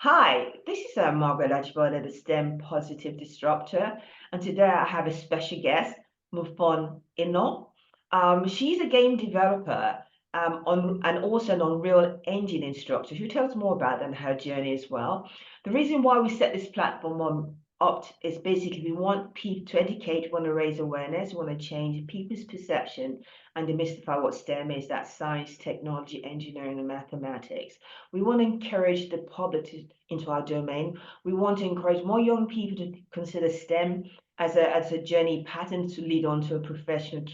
Hi, this is Margaret Ajibode, the STEM Positive Disruptor, and today I have a special guest, Mfon Enoh. She's a game developer and also an Unreal Engine instructor who tells more about than her journey as well. The reason why we set this platform up is basically we want people to educate, we want to raise awareness, we want to change people's perception and demystify what STEM is, that's science, technology, engineering, and mathematics. We want to encourage the public into our domain. We want to encourage more young people to consider STEM as a journey pattern to lead on to a professional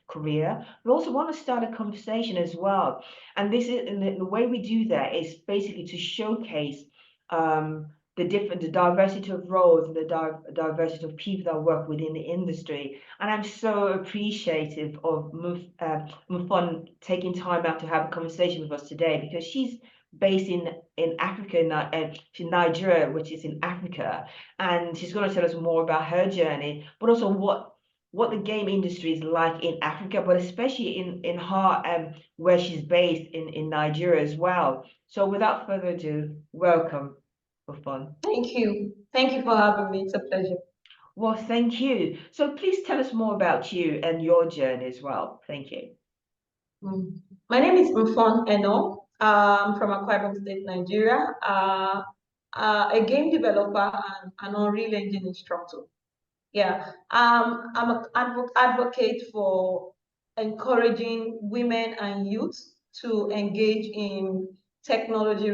career. We also want to start a conversation as well. And this is and the way we do that is basically to showcase the diversity of roles and the diversity of people that work within the industry. And I'm so appreciative of Mfon taking time out to have a conversation with us today because she's based in Africa, in Nigeria, which is in Africa, and she's going to tell us more about her journey, but also what the game industry is like in Africa, but especially in her where she's based in Nigeria as well. So without further ado, welcome for fun. Thank you. Thank you for having me. It's a pleasure. Well, thank you. So please tell us more about you and your journey as well. Thank you. My name is Mfon Enoh. I'm from Akwa Ibom State, Nigeria. A game developer and an Unreal Engine instructor. Yeah, I'm an advocate for encouraging women and youth to engage in technology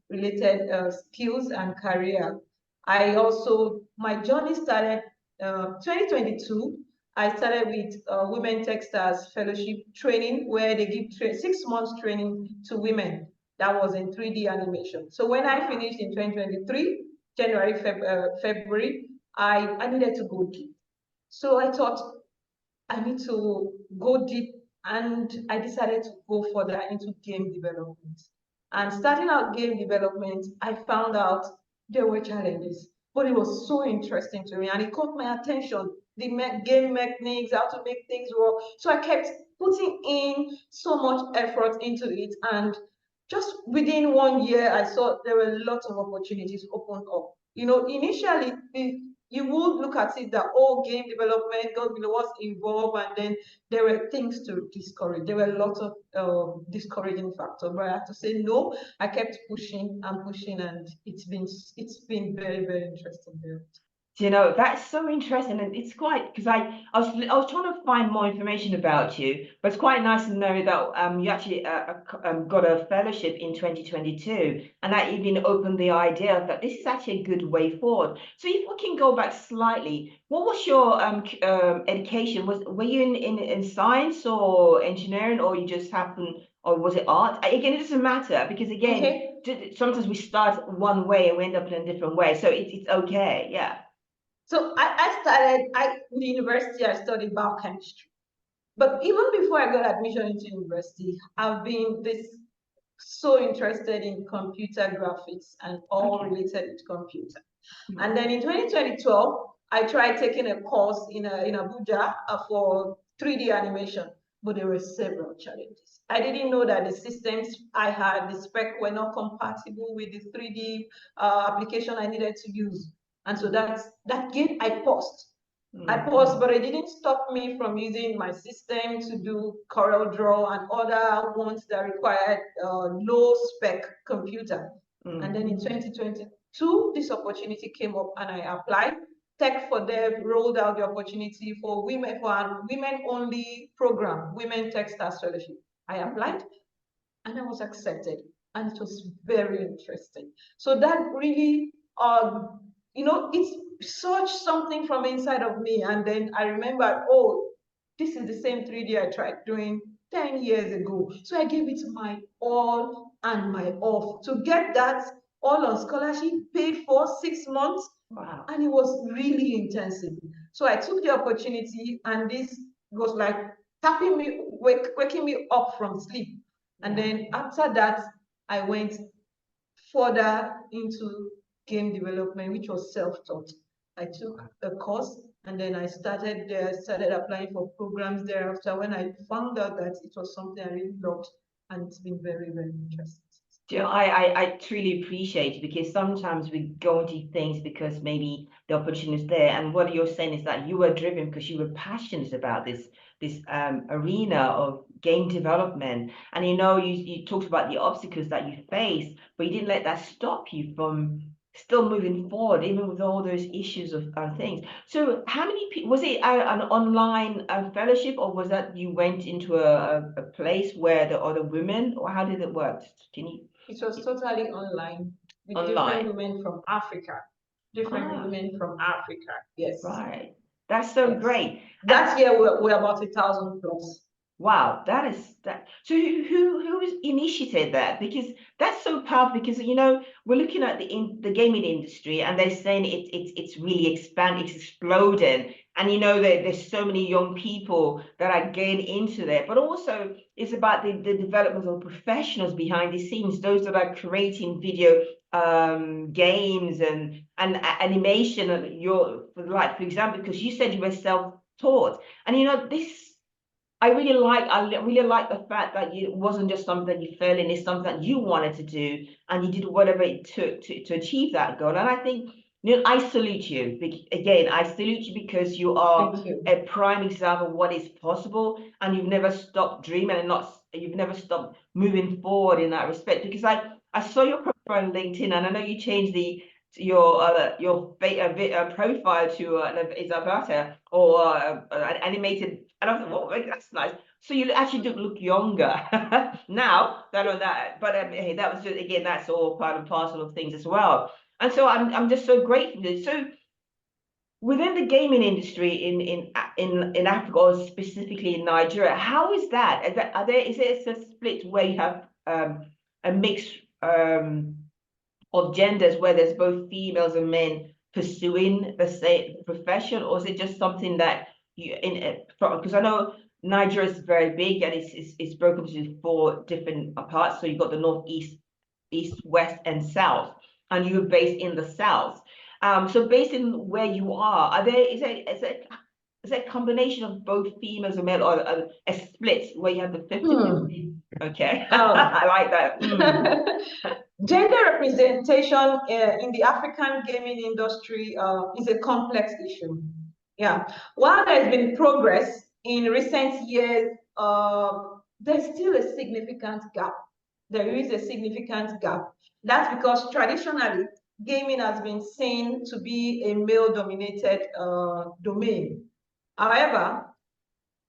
related skills and career. My journey started 2022. I started with Women Techstars Fellowship training, where they give 6 months training to women. That was in 3D animation. So when I finished in 2023, February, I needed to go deep. So I thought I need to go deep, and I decided to go further into game development. And starting out game development, I found out there were challenges, but it was so interesting to me and it caught my attention. The game mechanics, how to make things work. So I kept putting in so much effort into it, and just within 1 year, I saw there were lots of opportunities open up. Initially, you would look at it that all game development, God what's involved, and then there were things to discourage. There were lots of discouraging factors, but I have to say no. I kept pushing and pushing, and it's been very, very interesting. That's so interesting, and it's quite because I was trying to find more information about you, but it's quite nice to know that you actually got a fellowship in 2022, and that even opened the idea that this is actually a good way forward. So if we can go back slightly, what was your education? Were you in science or engineering, or you just happened, or was it art? Again, it doesn't matter because again, sometimes we start one way and we end up in a different way, so it's okay, yeah. So in the university, I studied biochemistry. But even before I got admission into university, I've been so interested in computer graphics and all related to computer. And then in 2012, I tried taking a course in Abuja for 3D animation, but there were several challenges. I didn't know that the systems I had, the spec, were not compatible with the 3D application I needed to use. And so that game I paused. I paused, but it didn't stop me from using my system to do Corel Draw and other ones that required low spec computer. And then in 2022, this opportunity came up and I applied. Tech for Dev rolled out the opportunity for a women-only program, Women Techstars Fellowship. I applied and I was accepted, and it was very interesting. So that really, it's such something from inside of me. And then I remembered, oh, this is the same 3D I tried doing 10 years ago. So I gave it my all and my off to get that all on scholarship, paid for 6 months. Wow. And it was really intensive. So I took the opportunity, and this was like tapping me, waking me up from sleep. And then after that, I went further into game development, which was self-taught. I took a course, and then I started applying for programs thereafter when I found out that it was something I really loved, and it's been very, very interesting. Do you know, I truly appreciate it because sometimes we go into things because maybe the opportunity is there. And what you're saying is that you were driven because you were passionate about this arena of game development. And you talked about the obstacles that you faced, but you didn't let that stop you from still moving forward, even with all those issues of things. So how many people, was it an online fellowship, or was that you went into a place where the other women, or how did it work? Can you? It was totally online with different Online. women from Africa. Different Ah, women from Africa. Yes. right. That's so Yes. great. And That year we're about 1,000 plus. wow, that is that. So who initiated that? Because that's so powerful. Because we're looking at the gaming industry, and they're saying it's really it's exploding, and there's so many young people that are getting into that. But also, it's about the development of professionals behind the scenes, those that are creating video games and animation. For example, because you said you were self-taught, and this. I really like the fact that it wasn't just something that you fell in, it's something that you wanted to do, and you did whatever it took to achieve that goal. And I think, I salute you. Again, I salute you because you are Thank you. a prime example of what is possible, and you've never stopped dreaming, and you've never stopped moving forward in that respect. Because I saw your profile on LinkedIn, and I know you changed your profile to is avatar or an animated, and I was like, oh, that's nice. So you actually do look younger now than on that. But hey, that was just, again, that's all part and parcel of things as well. And so I'm just so grateful. So within the gaming industry in Africa, or specifically in Nigeria, how is that? Is it a split where you have a mix of genders, where there's both females and men pursuing the same profession, or is it just something that because I know Nigeria is very big, and it's broken into 4 different parts. So you've got the northeast, east, west, and south, and you're based in the south. So based in where you are there is there a combination of both females and male, or a split where you have the 50/50? Okay. I like that. Gender representation in the African gaming industry is a complex issue. Yeah. While there's been progress in recent years, there's still a significant gap. There is a significant gap. That's because traditionally, gaming has been seen to be a male-dominated domain. However,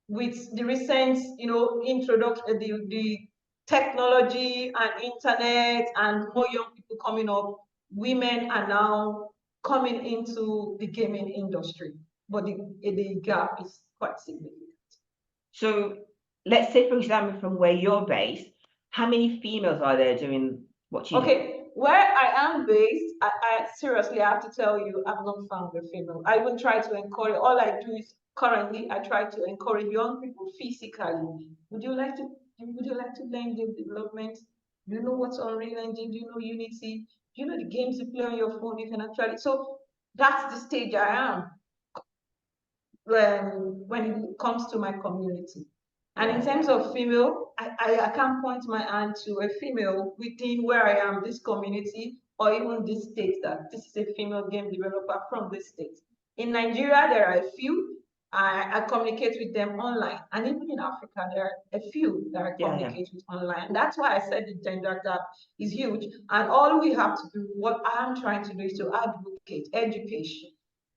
with the recent, introduction, the technology and internet and more young people coming up, women are now coming into the gaming industry, but the gap is quite significant. So let's say, for example, from where you're based, how many females are there doing what you do? Okay, where I am based, I seriously have to tell you, I've not found a female. I even try to encourage, all I do is currently I try to encourage young people physically. Would you like to learn game development? Do you know what's Unreal Engine? Do you know Unity? Do you know the games you play on your phone? You can actually, so that's the stage I am when it comes to my community. And in terms of female, I can't point my hand to a female within where I am, this community, or even this state, that this is a female game developer from this state. In Nigeria, there are a few. I communicate with them online. And even in Africa, there are a few that I communicate with online. And that's why I said the gender gap is huge. And all we have to do, what I'm trying to do, is to advocate education,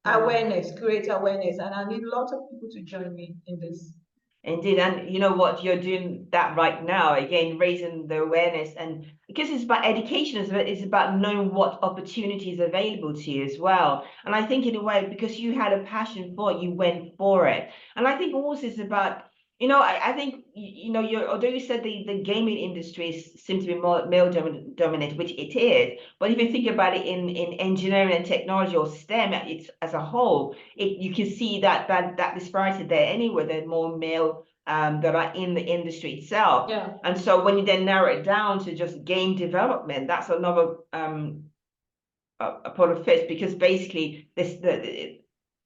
awareness, create awareness. And I need lots of people to join me in this. Indeed, and you know what, you're doing that right now, again, raising the awareness, and because it's about education, it's about knowing what opportunities are available to you as well. And I think in a way, because you had a passion for it, you went for it. And I think also it's about, I think, although you said the gaming industry seems to be more male dominated, which it is, but if you think about it in engineering and technology, or STEM, it's as a whole, you can see that disparity there anyway. There's more male that are in the industry itself. Yeah. And so when you then narrow it down to just game development, that's another a part of it, because basically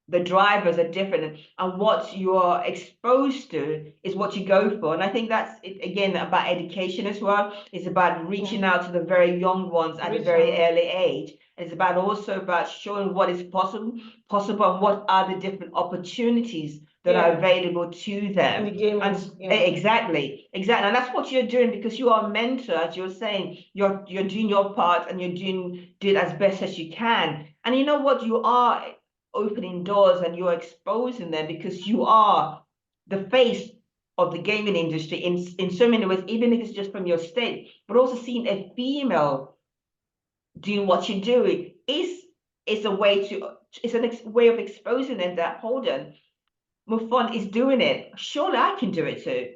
the drivers are different, and what you're exposed to is what you go for. And I think that's it, again, about education as well. It's about reaching out to the very young ones at a very early age. It's about also about showing what is possible and what are the different opportunities that are available to them. In the game, exactly. And that's what you're doing, because you are a mentor, as you're saying. You're doing your part, and you're doing it as best as you can. And you know what, you are opening doors, and you're exposing them, because you are the face of the gaming industry in so many ways, even if it's just from your state. But also seeing a female doing what you're doing is a way to, it's a way of exposing them that, hold on, Mfon is doing it, surely I can do it too.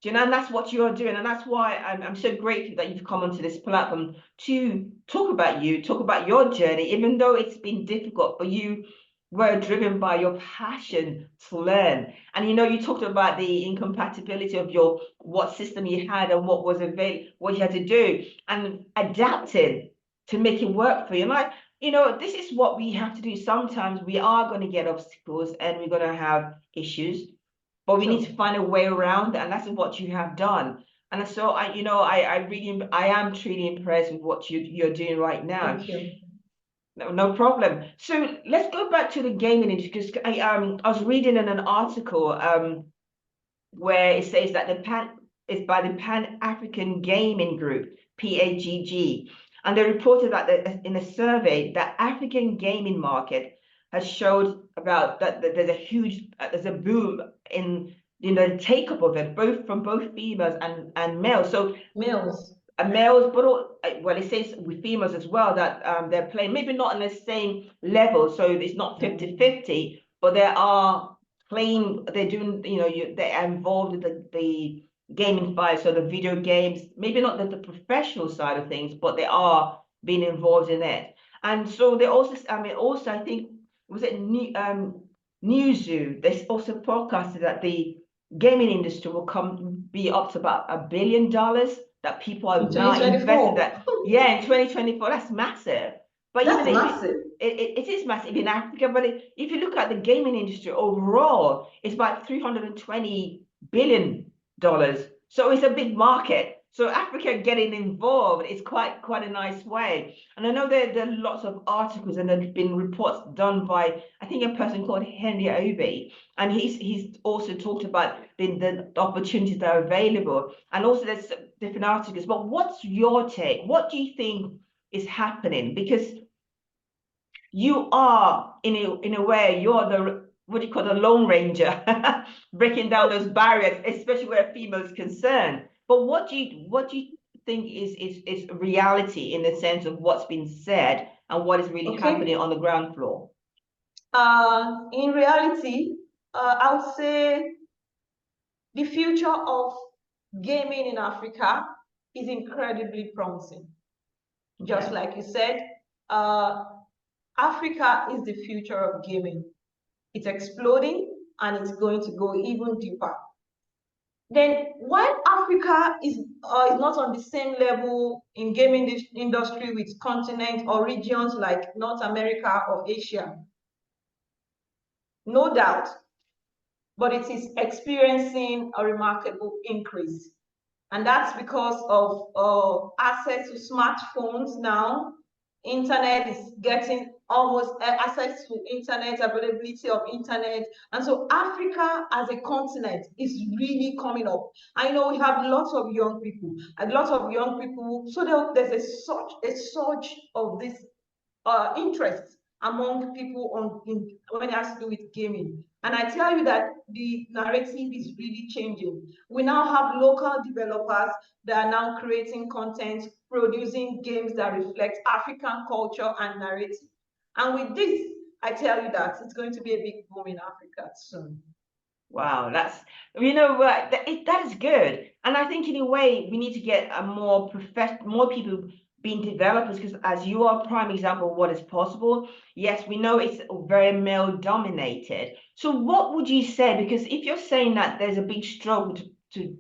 Do you know? And that's what you're doing. And that's why I'm so grateful that you've come onto this platform to talk about your journey, even though it's been difficult, but you were driven by your passion to learn. And you know, you talked about the incompatibility of your what system you had and what was available, what you had to do, and adapting to make it work for you. And like, you know, this is what we have to do. Sometimes we are going to get obstacles and we're going to have issues, but we need to find a way around that, and that's what you have done. And so I am truly impressed with what you're doing right now. Thank you. No problem. So let's go back to the gaming industry, because I was reading in an article where it says that it's by the Pan-African Gaming Group, PAGG, and they reported that in a survey that African gaming market has showed about that there's a boom in the take-up of it, from both females and males. So males, but well, it says with females as well that they're playing, maybe not on the same level, so it's not 50-50, but they are playing, they're doing, you know, they're involved in the gaming side, so the video games, maybe not the professional side of things, but they are being involved in it. And so they also, I think, was it Newzoo? They also forecasted that the gaming industry will be up to about $1 billion that people are now invested that. Yeah, in 2024, that's massive. But that's massive. It is massive in Africa, but if you look at the gaming industry overall, it's about $320 billion. So it's a big market. So Africa getting involved is quite a nice way. And I know there are lots of articles, and there have been reports done by, I think, a person called Henry Obi, and he's also talked about the opportunities that are available, and also there's different articles. But what's your take? What do you think is happening? Because you are in a way, you're the, what do you call, the Lone Ranger, breaking down those barriers, especially where female is concerned. But what do you think is reality, in the sense of what's been said and what is really happening on the ground floor? In reality, I would say the future of gaming in Africa is incredibly promising. Just like you said, Africa is the future of gaming. It's exploding, and it's going to go even deeper. Then, while Africa is not on the same level in gaming industry with continents or regions like North America or Asia, no doubt, but it is experiencing a remarkable increase. And that's because of access to smartphones now. Internet is getting almost access to internet, availability of internet. And so Africa as a continent is really coming up. I know we have lots of young people, so there's a surge of this interest among people when it has to do with gaming. And I tell you that the narrative is really changing. We now have local developers that are now creating content, producing games that reflect African culture and narrative. And with this, I tell you that it's going to be a big boom in Africa soon. Wow, that's, you know, that is good. And I think in a way we need to get a more people being developers, because as you are a prime example of what is possible. Yes, we know it's very male dominated. So what would you say? Because if you're saying that there's a big struggle to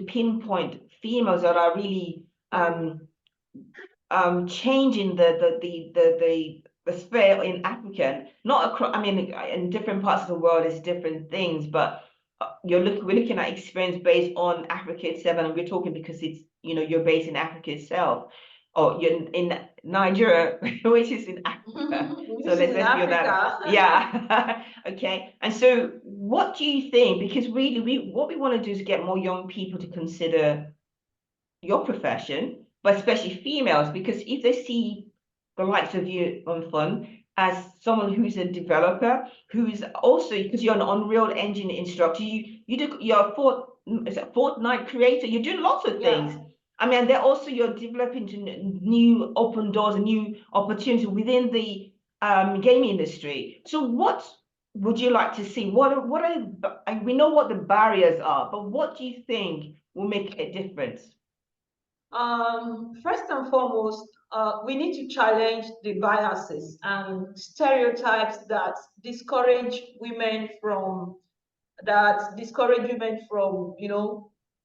pinpoint females that are really changing the the sphere in Africa, not across, I mean, in different parts of the world, there's different things, but we're looking at experience based on Africa itself, and we're talking because it's, you're based in Africa itself, or you're in Nigeria, which is in Africa. So Which is in let's be on that. Africa. Yeah. Okay. And so what do you think? Because really, what we want to do is get more young people to consider your profession, but especially females, because if they see the likes of you, Mfon, as someone who's a developer, who's also, because you're an Unreal Engine instructor, you're a Fortnite creator, you're doing lots of things. I mean, they're also, you're developing new open doors and new opportunities within the gaming industry. So what would you like to see? We know what the barriers are, but what do you think will make a difference? First and foremost, we need to challenge the biases and stereotypes that discourage women from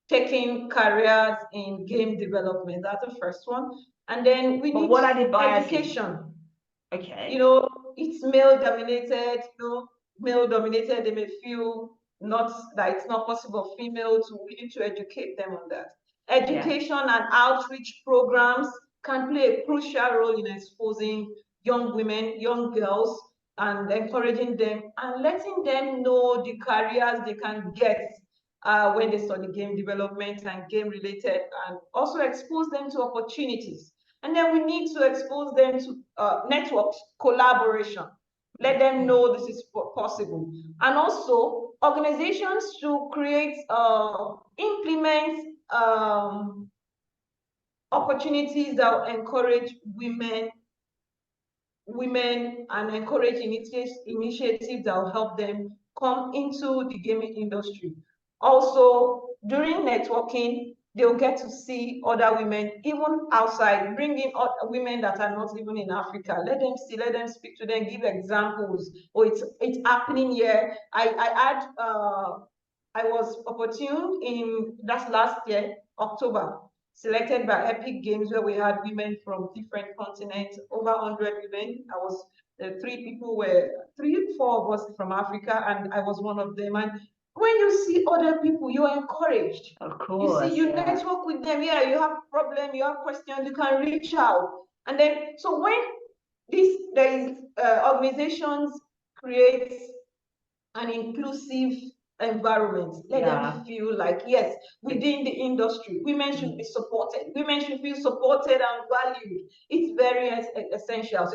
taking careers in game development. That's the first one. And then we need what are the biases? Education. Okay. It's male dominated, male dominated, they may feel not that it's not possible for female to. We need to educate them on that. Education and outreach programs can play a crucial role in exposing young women, young girls, and encouraging them and letting them know the careers they can get when they study game development and game related, and also expose them to opportunities. And then we need to expose them to networks, collaboration. Let them know this is possible. And also, organizations should implement opportunities that encourage women and encourage initiatives that will help them come into the gaming industry. Also, during networking, they'll get to see other women, even outside, bring in other women that are not even in Africa. Let them see, let them speak to them, give examples. Oh, it's happening here. I was opportune that's last year, October, selected by Epic Games, where we had women from different continents, over 100 women. I was four of us from Africa, and I was one of them. And when you see other people, you're encouraged. Of course. You see, you network with them. Yeah, you have a problem, you have questions, you can reach out. And then, so when organizations create an inclusive environment, let them feel like, yes, within the industry, women should be supported. Women should feel supported and valued. It's very essential.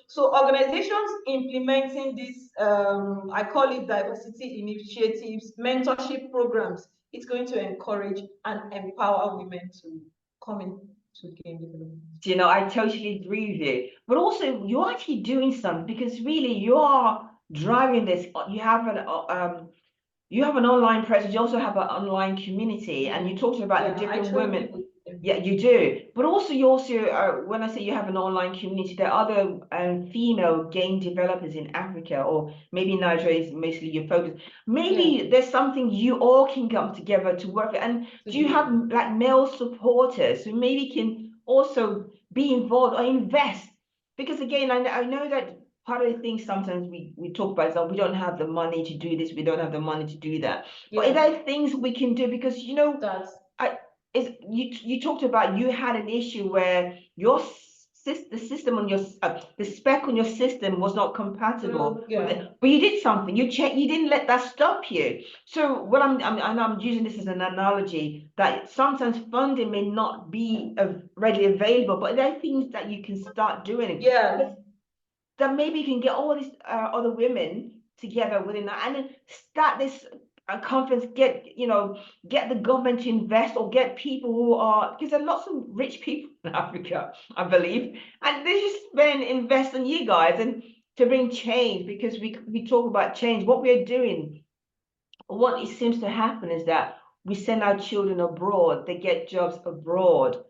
So organizations implementing this, I call it diversity initiatives, mentorship programs, it's going to encourage and empower women to come into game development. I totally agree with you. But also, you're actually doing something, because really you are driving this. You have an online presence. You also have an online community, and you talked about the different women. Yeah, you do. But also, when I say you have an online community, there are other female game developers in Africa, or maybe Nigeria is mostly your focus. Maybe there's something you all can come together to work. And do you have like male supporters who maybe can also be involved or invest? Because again, I know that part of the thing sometimes we talk about is that we don't have the money to do this, we don't have the money to do that. But there are things we can do, because you talked about, you had an issue where the system on the spec on your system was not compatible with it, but you did something. You didn't let that stop you. So what I'm using this as an analogy, that sometimes funding may not be readily available, but there are things that you can start doing. That maybe you can get all these other women together within that, and then start this conference. Get the government to invest, or get people who are, because there are lots of rich people in Africa, I believe, and they just invest in you guys and to bring change. Because we talk about change. What we're doing, what it seems to happen is that we send our children abroad, they get jobs abroad,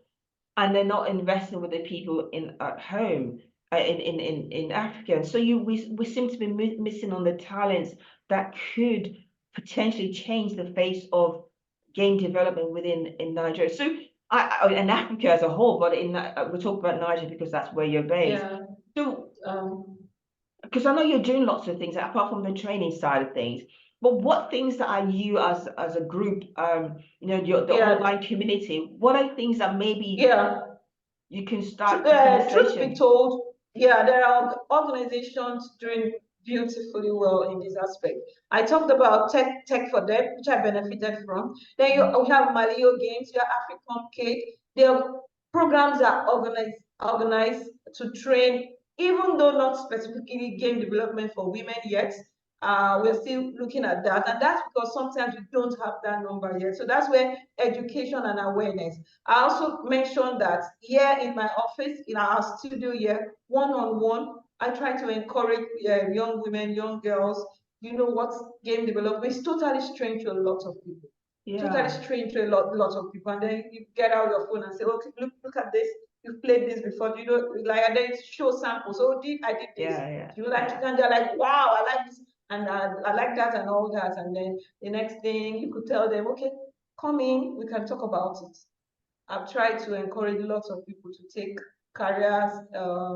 and they're not investing with the people at home. In Africa. And so we seem to be missing on the talents that could potentially change the face of game development in Nigeria. So in Africa as a whole, but we talk about Nigeria because that's where you're based. So Because I know you're doing lots of things apart from the training side of things. But what things that are you as a group, the Yeah, online community, what are things that maybe yeah. you can start the Truth be conversation? told, yeah, there are organizations doing beautifully well in this aspect. I talked about tech for them, which I benefited from. Then we have Malio Games, you have African Cake. Their programs are organized to train, even though not specifically game development for women yet. We're still looking at that, and that's because sometimes we don't have that number yet. So that's where education and awareness. I also mentioned that here in my office, in our studio here, one-on-one, I try to encourage young women, young girls. You know what game development is totally strange to a lot of people. Totally Yeah, strange to a lot of people. And then you get out your phone and say, okay, look at this. You've played this before. You know, like, and then show samples. So I did this. yeah, Do you like yeah. it? And they're like, wow, I like this. And I like that and all that. And then the next thing you could tell them, okay, come in, we can talk about it. I've tried to encourage lots of people to take careers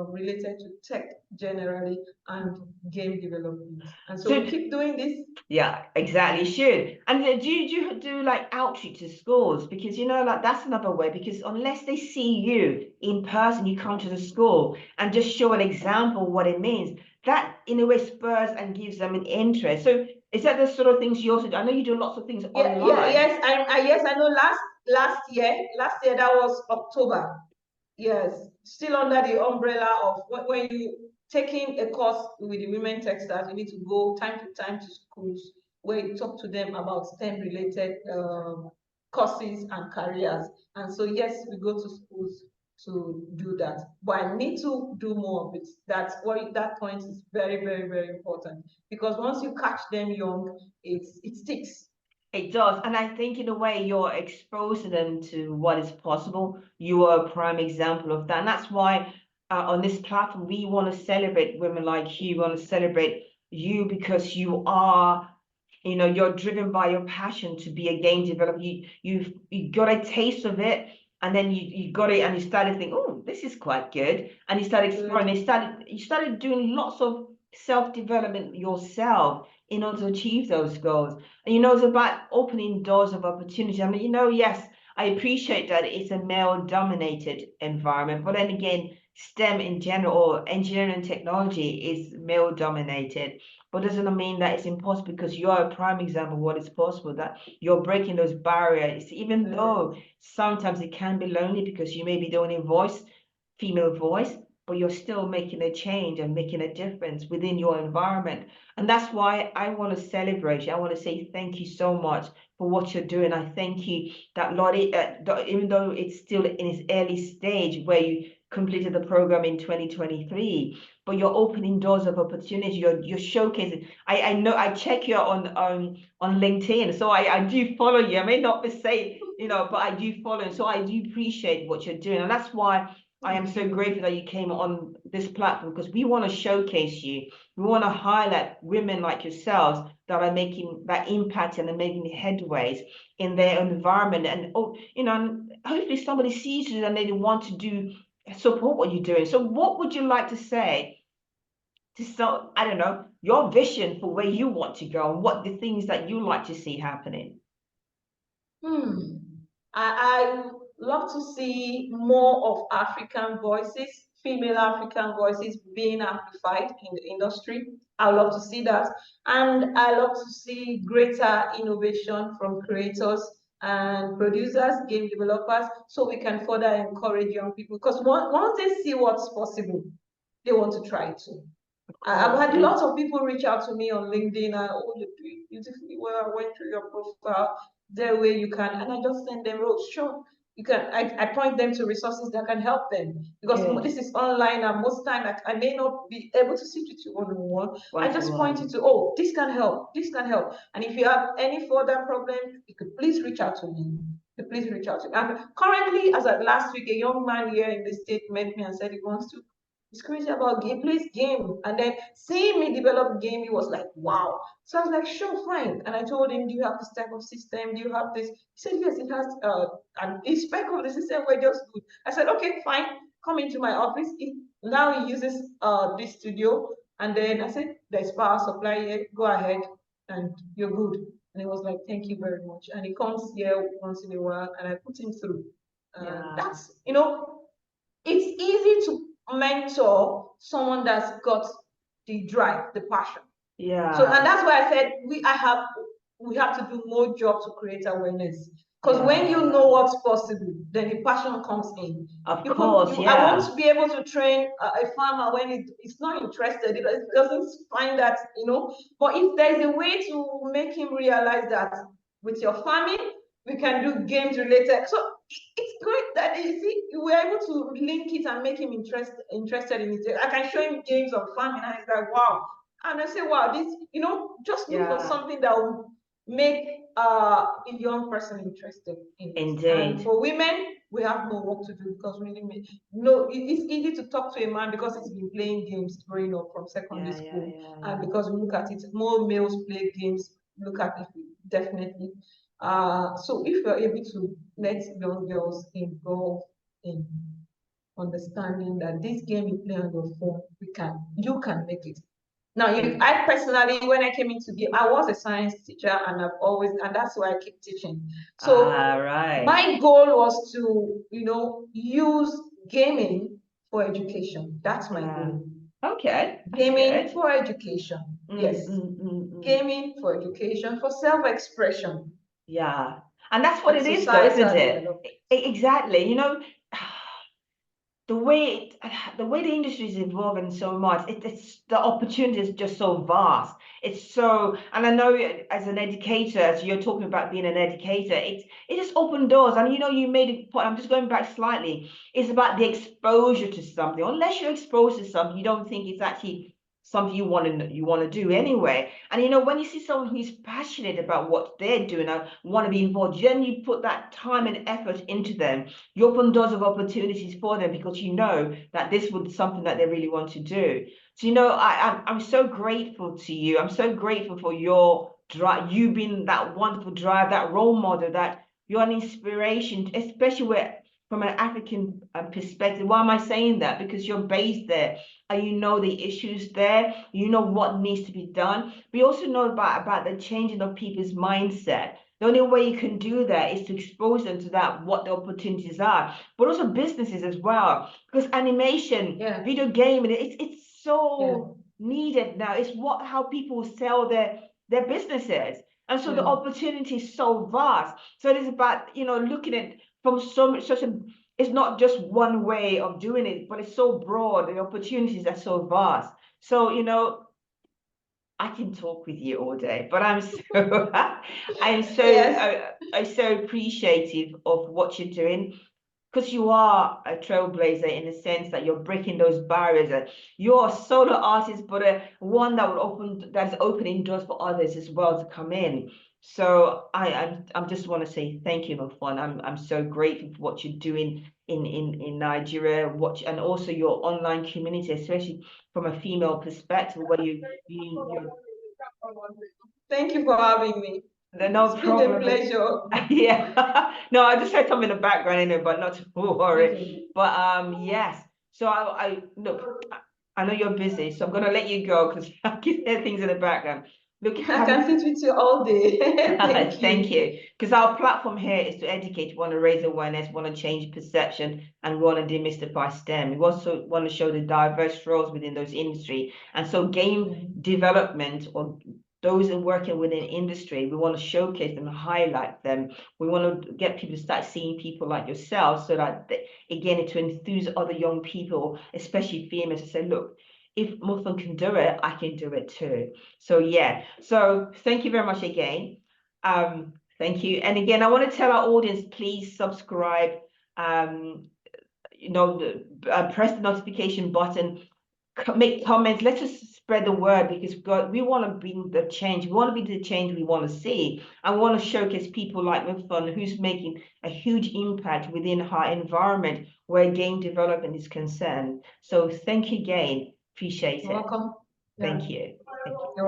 related to tech generally and game development. And so So we keep doing this. yeah, exactly. You should. And do you do like outreach to schools? Because like that's another way. Because unless they see you in person, you come to the school and just show an example of what it means. That in a way spurs and gives them an interest. So is that the sort of things you also do? I know you do lots of things online. Yes, I know. Last year that was October. Yes, still under the umbrella of when you taking a course with the women textiles, you need to go time to time to schools where you talk to them about STEM related courses and careers. And so yes, we go to schools to do that. But I need to do more of it. That point is very, very, very important because once you catch them young, it sticks. It does. And I think in a way you're exposing them to what is possible. You are a prime example of that. And that's why on this platform, we want to celebrate women like you. We want to celebrate you because you're driven by your passion to be a game developer. You got a taste of it, and then you got it, and you started thinking, oh, this is quite good, and you started exploring. You started doing lots of self-development yourself in order to achieve those goals. And it's about opening doors of opportunity. I mean, yes, I appreciate that it's a male-dominated environment, but then again, STEM in general or engineering and technology is male-dominated. But doesn't mean that it's impossible because you're a prime example of what is possible, that you're breaking those barriers, even though sometimes it can be lonely because you may be the only female voice, but you're still making a change and making a difference within your environment. And that's why I want to celebrate you. I want to say thank you so much for what you're doing. I thank you that Lottie, even though it's still in its early stage where you completed the program in 2023, but you're opening doors of opportunity. You're showcasing. I know I check you on LinkedIn, so I do follow you. I may not be say, but I do follow, and so I do appreciate what you're doing, and that's why I am so grateful that you came on this platform because we want to showcase you. We want to highlight women like yourselves that are making that impact and are making headways in their environment. And and hopefully somebody sees you and they want to support what you're doing. So what would you like to say to start, I don't know, your vision for where you want to go and what the things that you like to see happening? Hmm. I love to see more of African voices, female African voices being amplified in the industry. I love to see that. And I love to see greater innovation from creators and producers, game developers, so we can further encourage young people. Because once they see what's possible, they want to try it too. Of I've course, had yeah. lots of people reach out to me on LinkedIn and, oh, you're doing beautifully well. I went through your profile. There way you can, and I just send them, oh, sure, you can. I point them to resources that can help them because Good. this is online, and most time I may not be able to sit with you one on one. I One to just point you one. to, oh, this can help, this can help. And if you have any further problem, you could please reach out to me. Please reach out to me. And currently, as of last week, a young man here in the state met me and said he wants to. He's crazy about game, plays game. And then seeing me develop game, he was like, wow. So I was like, sure, fine. And I told him, do you have this type of system? Do you have this? He said, yes, it has an spec of the system. We're just good. I said, okay, fine. Come into my office. Now he uses this studio, and then I said, "There's power supply here. Go ahead, and you're good." And he was like, "Thank you very much." And he comes here once in a while, and I put him through. And Yeah. that's, it's easy to mentor someone that's got the drive, the passion. So, and Yeah. that's why I said we have to do more job to create awareness. Because when Yeah. you know what's possible, then the passion comes in. Of You could, course, I want yeah. to be able to train a farmer when it's not interested, it doesn't find that, But if there's a way to make him realize that with your farming, we can do games related. So it's great that you see we're able to link it and make him interested in it. I can show him games of farming, and he's like, wow. And I say, wow, this, just look for Yeah. something that will make a young person interested in it. And Indeed. for women, we have more work to do because no, it's easy to talk to a man because he's been playing games growing up from secondary school, and because we look at it, more males play games. Look at it definitely. So if you're able to let young girls involved in understanding that this game you play on your phone, you can make it. Now, I personally, when I came into game, I was a science teacher, and and that's why I keep teaching. So Right. my goal was to, use gaming for education. That's my goal. Okay. That's Gaming good. for education. Yes. Gaming for education, for self-expression. Yeah. And that's what And it is, though, isn't societal it? development. Exactly. The way the industry is evolving so much, it's the opportunity is just so vast. It's so, and I know as an educator, as you're talking about being an educator, it just opened doors. And you made a point. I'm just going back slightly. It's about the exposure to something. Unless you're exposed to something, you don't think it's actually something you want to do anyway. And when you see someone who's passionate about what they're doing and want to be involved, then you put that time and effort into them. You open doors of opportunities for them because you know that this was something that they really want to do. So I'm so grateful to you. I'm so grateful for your drive, you being that wonderful drive, that role model, that you're an inspiration, especially from an African perspective. Why am I saying that? Because you're based there and you know the issues there, you know what needs to be done. We also know about the changing of people's mindset. The only way you can do that is to expose them to that, what the opportunities are, but also businesses as well. Because animation, video gaming, it's so needed now. It's how people sell their businesses. And so the opportunity is so vast. So it is about, looking at from such a, it's not just one way of doing it, but it's so broad. The opportunities are so vast. So, I can talk with you all day, but I'm so I'm so appreciative of what you're doing because you are a trailblazer in the sense that you're breaking those barriers. You're a solo artist, but one that is opening doors for others as well to come in. So I'm just want to say thank you, Mfon. I'm so grateful for what you're doing in Nigeria, and also your online community, especially from a female perspective, where you Thank you for having me. no It's been a problem. pleasure. Yeah. No, I just heard something in the background, but not to worry. Okay. But yes. So I look, I know you're busy, so I'm gonna let you go because I can hear things in the background. Look, I can sit with you all day. Thank thank you. you. Because our platform here is to educate, want to raise awareness, want to change perception, and want to demystify STEM. We also want to show the diverse roles within those industry. And so game development, or those working within industry, we want to showcase them and highlight them. We want to get people to start seeing people like yourself so that, again, to enthuse other young people, especially females, to say, look, if Mfon can do it, I can do it too. So yeah. So thank you very much again. Thank you. And again, I want to tell our audience, please subscribe. Um, press the notification button, make comments. Let's just spread the word because we want to bring the change. We want to be the change we want to see. I want to showcase people like Mfon, who's making a huge impact within her environment where game development is concerned. So thank you again. Appreciate it. You're welcome. Thank you. Thank you.